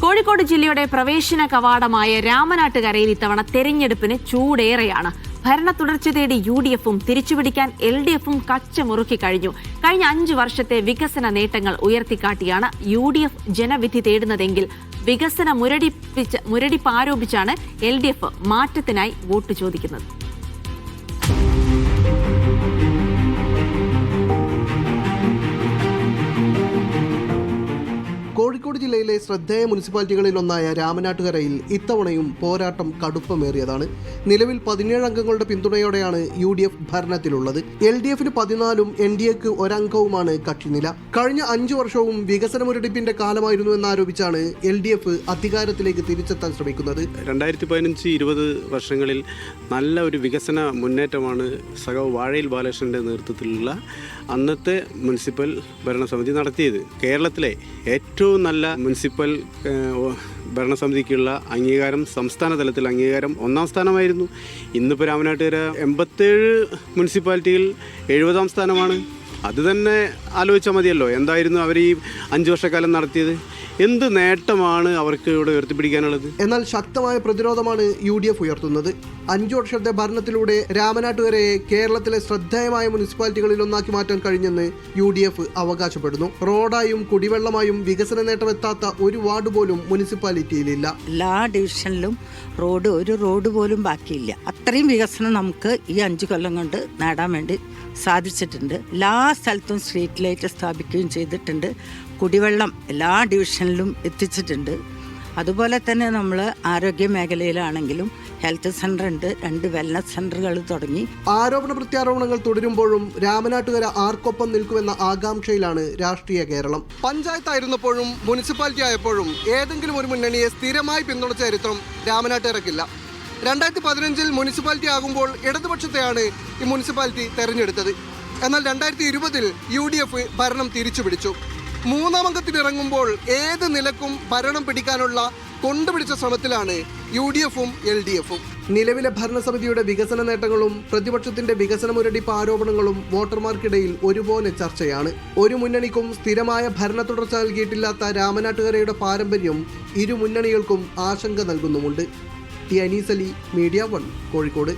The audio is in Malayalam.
കോഴിക്കോട് ജില്ലയുടെ പ്രവേശന കവാടമായ രാമനാട്ടുകരയിൽ ഇത്തവണ തെരഞ്ഞെടുപ്പിന് ചൂടേറെയാണ്. ഭരണ തുടർച്ച തേടി UDFും തിരിച്ചുപിടിക്കാൻ LDFും കച്ചമുറുക്കി കഴിഞ്ഞു. കഴിഞ്ഞ 5 വർഷത്തെ വികസന നേട്ടങ്ങൾ ഉയർത്തിക്കാട്ടിയാണ് UDF ജനവിധി തേടുന്നതെങ്കിൽ വികസന മുരടിപ്പ് ആരോപിച്ചാണ് LDF മാറ്റത്തിനായി വോട്ട് ചോദിക്കുന്നത്. കോഴിക്കോട് ജില്ലയിലെ ശ്രദ്ധേയ മുനിസിപ്പാലിറ്റികളിലൊന്നായ രാമനാട്ടുകരയിൽ ഇത്തവണയും പോരാട്ടം കടുപ്പമേറിയതാണ്. നിലവിൽ 17 അംഗങ്ങളുടെ പിന്തുണയോടെയാണ് UDF ഭരണത്തിലുള്ളത്. LDFന് 14ഉം NDAക്ക് ഒരംഗവുമാണ് കക്ഷിനില. കഴിഞ്ഞ 5 വർഷവും വികസന മുരടിപ്പിന്റെ കാലമായിരുന്നു എന്നാരോപിച്ചാണ് LDF അധികാരത്തിലേക്ക് തിരിച്ചെത്താൻ ശ്രമിക്കുന്നത്. 2015-20 വർഷങ്ങളിൽ നല്ല ഒരു വികസന മുന്നേറ്റമാണ് സഖാവ് വാഴയിൽ ബാലകൃഷ്ണന്റെ നേതൃത്വത്തിലുള്ള അന്നത്തെ മുനിസിപ്പൽ ഭരണസമിതി നടത്തിയത്. കേരളത്തിലെ ഏറ്റവും നല്ല മുനിസിപ്പൽ ഭരണസമിതിക്കുള്ള അംഗീകാരം, സംസ്ഥാന തലത്തിൽ അംഗീകാരം 1ാം സ്ഥാനമായിരുന്നു. ഇന്നിപ്പോൾ രാമനാട്ടുകര 87 മുനിസിപ്പാലിറ്റിയിൽ 70ാം സ്ഥാനമാണ്. അത് തന്നെ ആലോചിച്ചാൽ മതിയല്ലോ, എന്തായിരുന്നു അവർ ഈ 5 വർഷക്കാലം നടത്തിയത്, എന്ത് നേട്ടമാണ് അവർക്ക് ഇവിടെ ഉയർത്തിപ്പിടിക്കാനുള്ളത്. എന്നാൽ ശക്തമായ പ്രതിരോധമാണ് UDF ഉയർത്തുന്നത്. 5 വർഷത്തെ ഭരണത്തിലൂടെ രാമനാട്ടുകരയെ കേരളത്തിലെ ശ്രദ്ധേയമായ മുനിസിപ്പാലിറ്റികളിൽ ഒന്നാക്കി മാറ്റാൻ കഴിഞ്ഞെന്ന് UDF അവകാശപ്പെടുന്നു. റോഡായും കുടിവെള്ളമായും വികസന നേട്ടമെത്താത്ത ഒരു വാർഡ് പോലും മുനിസിപ്പാലിറ്റിയിലില്ല. എല്ലാ ഡിവിഷനിലും ഒരു റോഡ് പോലും ബാക്കിയില്ല. അത്രയും വികസനം നമുക്ക് ഈ 5 കൊല്ലം കൊണ്ട് നേടാൻ വേണ്ടി സാധിച്ചിട്ടുണ്ട്. എല്ലാ സ്ഥലത്തും സ്ട്രീറ്റ് ലൈറ്റ് സ്ഥാപിക്കുകയും ചെയ്തിട്ടുണ്ട്. കുടിവെള്ളം എല്ലാ ഡിവിഷനിലും എത്തിച്ചിട്ടുണ്ട്. അതുപോലെ തന്നെ നമ്മൾ ആരോഗ്യ മേഖലയിലാണെങ്കിലും ഹെൽത്ത് സെൻ്റർ ഉണ്ട്, 2 വെൽനസ് സെൻ്ററുകൾ തുടങ്ങി. ആരോപണ പ്രത്യാരോപണങ്ങൾ തുടരുമ്പോഴും രാമനാട്ടുകര ആർക്കൊപ്പം നിൽക്കുമെന്ന ആകാംക്ഷയിലാണ് രാഷ്ട്രീയ കേരളം. പഞ്ചായത്തായിരുന്നപ്പോഴും മുനിസിപ്പാലിറ്റി ആയപ്പോഴും ഏതെങ്കിലും ഒരു മുന്നണിയെ സ്ഥിരമായി പിന്തുണച്ച ചരിത്രം രാമനാട്ടുകരക്കില്ല. 2015-ൽ മുനിസിപ്പാലിറ്റി ആകുമ്പോൾ ഇടതുപക്ഷത്തെയാണ് ഈ മുനിസിപ്പാലിറ്റി തെരഞ്ഞെടുത്തത്. എന്നാൽ 2020-ൽ UDF ഭരണം തിരിച്ചുപിടിച്ചു. 3ാം അംഗത്തിൽ ഇറങ്ങുമ്പോൾ ഏത് നിലക്കും ഭരണം പിടിക്കാനുള്ള കൊണ്ടുപിടിച്ച ശ്രമത്തിലാണ് UDFും LDFും. നിലവിലെ ഭരണസമിതിയുടെ വികസന നേട്ടങ്ങളും പ്രതിപക്ഷത്തിന്റെ വികസന മുരടിപ്പ് ആരോപണങ്ങളും വോട്ടർമാർക്കിടയിൽ ഒരുപോലെ ചർച്ചയാണ്. ഒരു മുന്നണിക്കും സ്ഥിരമായ ഭരണ തുടർച്ച നൽകിയിട്ടില്ലാത്ത രാമനാട്ടുകരയുടെ പാരമ്പര്യം ഇരു മുന്നണികൾക്കും ആശങ്ക നൽകുന്നുമുണ്ട്. T Anees Ali, media 1, Kozhikode.